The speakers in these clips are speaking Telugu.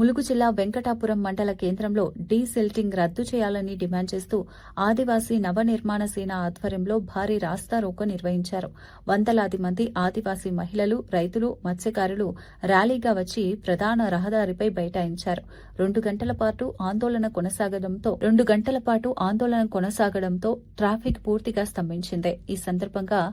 ములుగు జిల్లా వెంకటాపురం మండల కేంద్రంలో డీసిల్టింగ్ రద్దు చేయాలని డిమాండ్ చేస్తూ ఆదివాసీ నవనిర్మాణ సేన ఆధ్వర్యంలో భారీ రాస్తారోకో నిర్వహించారు. వందలాది మంది ఆదివాసీ మహిళలు, రైతులు, మత్స్యకారులు ర్యాలీగా వచ్చి ప్రధాన రహదారిపై బైఠాయించారు. 2 గంటల పాటు ఆందోళన కొనసాగడంతో ట్రాఫిక్ పూర్తిగా స్తంభించింది. ఈ సందర్భంగా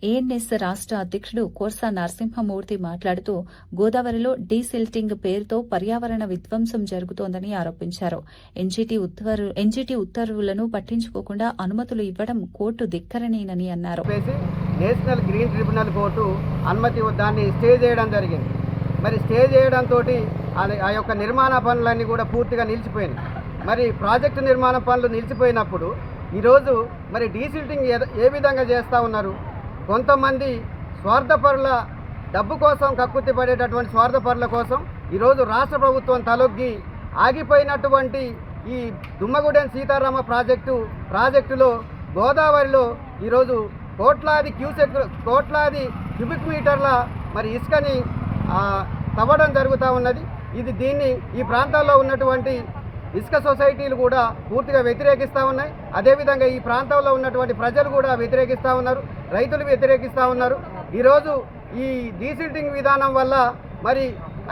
ఏఎన్ఎస్ రాష్ట్ర అధ్యక్షుడు కోర్సా నరసింహమూర్తి మాట్లాడుతూ గోదావరిలో డీసిల్టింగ్ పేరుతో పర్యావరణ విధ్వంసం జరుగుతోందని ఆరోపించారు. ఎన్జీటీ ఉత్తర్వులను పట్టించుకోకుండా అనుమతులు ఇవ్వడం కోర్టు ధిక్కరణేనని అన్నారు. నేషనల్ గ్రీన్ ట్రిబ్యునల్ కోర్టు అనుమతి దాన్ని స్టే చేయడం జరిగింది. మరి స్టే చేయడంతో ఆ యొక్క నిర్మాణ పనులన్నీ కూడా పూర్తిగా నిలిచిపోయినాయి. మరి ప్రాజెక్టు నిర్మాణ పనులు నిలిచిపోయినప్పుడు ఈరోజు మరి డీసిల్టింగ్ ఏ విధంగా చేస్తూ ఉన్నారు? కొంతమంది స్వార్థపరుల డబ్బు కోసం కక్కుర్తి పడేటటువంటి స్వార్థపరుల కోసం ఈరోజు రాష్ట్ర ప్రభుత్వం తలొగ్గి ఆగిపోయినటువంటి ఈ దుమ్మగూడెం సీతారామ ప్రాజెక్టులో గోదావరిలో ఈరోజు కోట్లాది క్యూబిక్ మీటర్ల మరి ఇసుకని తవ్వడం జరుగుతూ ఉన్నది. ఈ ప్రాంతాల్లో ఉన్నటువంటి ఇసుక సొసైటీలు కూడా పూర్తిగా వ్యతిరేకిస్తూ ఉన్నాయి. అదేవిధంగా ఈ ప్రాంతంలో ఉన్నటువంటి ప్రజలు కూడా వ్యతిరేకిస్తూ ఉన్నారు, రైతులు వ్యతిరేకిస్తూ ఉన్నారు. ఈరోజు ఈ డీసిల్టింగ్ విధానం వల్ల మరి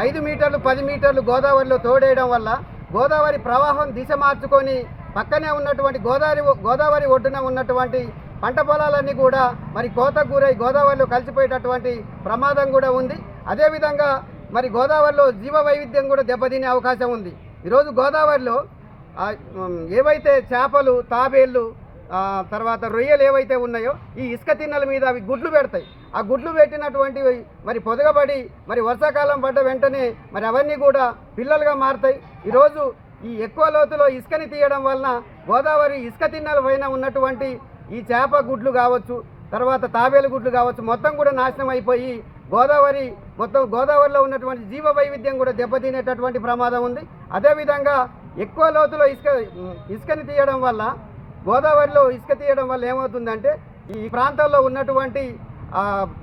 5 మీటర్లు 10 మీటర్లు గోదావరిలో తోడేయడం వల్ల గోదావరి ప్రవాహం దిశ మార్చుకొని పక్కనే ఉన్నటువంటి గోదావరి ఒడ్డున ఉన్నటువంటి పంట పొలాలన్నీ కూడా మరి కోతకు గురై గోదావరిలో కలిసిపోయేటటువంటి ప్రమాదం కూడా ఉంది. అదేవిధంగా మరి గోదావరిలో జీవ వైవిధ్యం కూడా దెబ్బతినే అవకాశం ఉంది. ఈరోజు గోదావరిలో ఏవైతే చేపలు, తాబేళ్ళు, తర్వాత రొయ్యలు ఏవైతే ఉన్నాయో ఈ ఇసుక తిన్నెల మీద అవి గుడ్లు పెడతాయి. ఆ గుడ్లు పెట్టినటువంటి మరి పొదగబడి మరి వర్షాకాలం పడ్డ వెంటనే మరి అవన్నీ కూడా పిల్లలుగా మారుతాయి. ఈరోజు ఈ ఎక్కువ లోతులో ఇసుకని తీయడం వలన గోదావరి ఇసుక తిన్నెల పైన ఉన్నటువంటి ఈ చేప గుడ్లు కావచ్చు, తర్వాత తాబేలు గుడ్లు కావచ్చు, మొత్తం కూడా నాశనం అయిపోయి గోదావరిలో ఉన్నటువంటి జీవ వైవిధ్యం కూడా దెబ్బతినేటటువంటి ప్రమాదం ఉంది. అదేవిధంగా ఎక్కువ లోతులో ఇసుకని తీయడం వల్ల గోదావరిలో ఇసుక తీయడం వల్ల ఏమవుతుందంటే ఈ ప్రాంతాల్లో ఉన్నటువంటి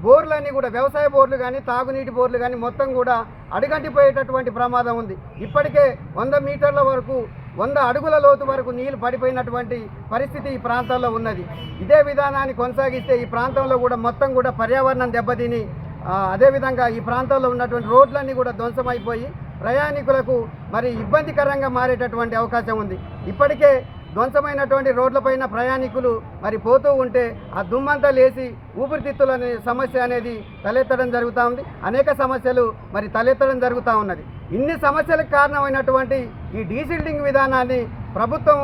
బోర్లన్నీ కూడా వ్యవసాయ బోర్లు కానీ తాగునీటి బోర్లు కానీ మొత్తం కూడా అడుగంటిపోయేటటువంటి ప్రమాదం ఉంది. ఇప్పటికే 100 మీటర్ల వరకు 100 అడుగుల లోతు వరకు నీళ్లు పడిపోయినటువంటి పరిస్థితి ఈ ప్రాంతాల్లో ఉన్నది. ఇదే విధానాన్ని కొనసాగిస్తే ఈ ప్రాంతంలో కూడా మొత్తం కూడా పర్యావరణం దెబ్బతిని అదేవిధంగా ఈ ప్రాంతంలో ఉన్నటువంటి రోడ్లన్నీ కూడా ధ్వంసమైపోయి ప్రయాణికులకు మరి ఇబ్బందికరంగా మారేటటువంటి అవకాశం ఉంది. ఇప్పటికే ధ్వంసమైనటువంటి రోడ్లపైన ప్రయాణికులు మరి పోతూ ఉంటే ఆ దుమ్మంతా లేచి ఊపిరితిత్తుల సమస్య అనేది తలెత్తడం జరుగుతూ ఉంది. అనేక సమస్యలు మరి తలెత్తడం జరుగుతూ ఉన్నది. ఇన్ని సమస్యలకు కారణమైనటువంటి ఈ డీసిల్టింగ్ విధానాన్ని ప్రభుత్వం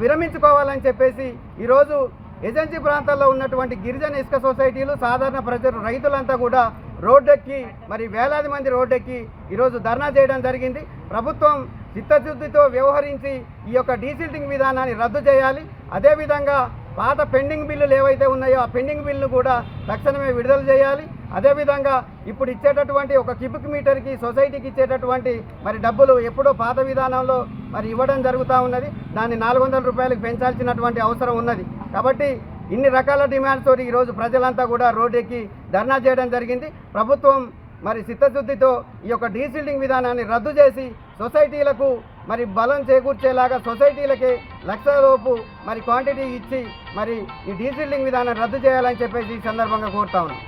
విరమించుకోవాలని చెప్పేసి ఈరోజు ఏజెన్సీ ప్రాంతాల్లో ఉన్నటువంటి గిరిజన ఇసుక సొసైటీలు, సాధారణ ప్రజలు, రైతులంతా కూడా రోడ్డెక్కి మరి వేలాది మంది రోడ్డెక్కి ఈరోజు ధర్నా చేయడం జరిగింది. ప్రభుత్వం చిత్తశుద్ధితో వ్యవహరించి ఈ యొక్క డీసిల్టింగ్ విధానాన్ని రద్దు చేయాలి. అదేవిధంగా పాత పెండింగ్ బిల్లులు ఏవైతే ఉన్నాయో ఆ పెండింగ్ బిల్లును కూడా తక్షణమే విడుదల చేయాలి. అదేవిధంగా ఇప్పుడు ఇచ్చేటటువంటి ఒక క్యూబిక్ మీటర్కి సొసైటీకి ఇచ్చేటటువంటి మరి డబ్బులు ఎప్పుడో పాత విధానంలో మరి ఇవ్వడం జరుగుతూ ఉన్నది. దాన్ని 400 రూపాయలకు పెంచాల్సినటువంటి అవసరం ఉన్నది. కాబట్టి ఇన్ని రకాల డిమాండ్స్ తోటి ఈరోజు ప్రజలంతా కూడా రోడ్డెక్కి ధర్నా చేయడం జరిగింది. ప్రభుత్వం మరి చిత్తశుద్ధితో ఈ యొక్క డీసిల్టింగ్ విధానాన్ని రద్దు చేసి సొసైటీలకు మరి బలం చేకూర్చేలాగా సొసైటీలకి 1,00,000 లోపు మరి క్వాంటిటీ ఇచ్చి మరి ఈ డీసిల్టింగ్ విధానాన్ని రద్దు చేయాలని చెప్పేసి ఈ సందర్భంగా కోరుతా ఉన్నాం.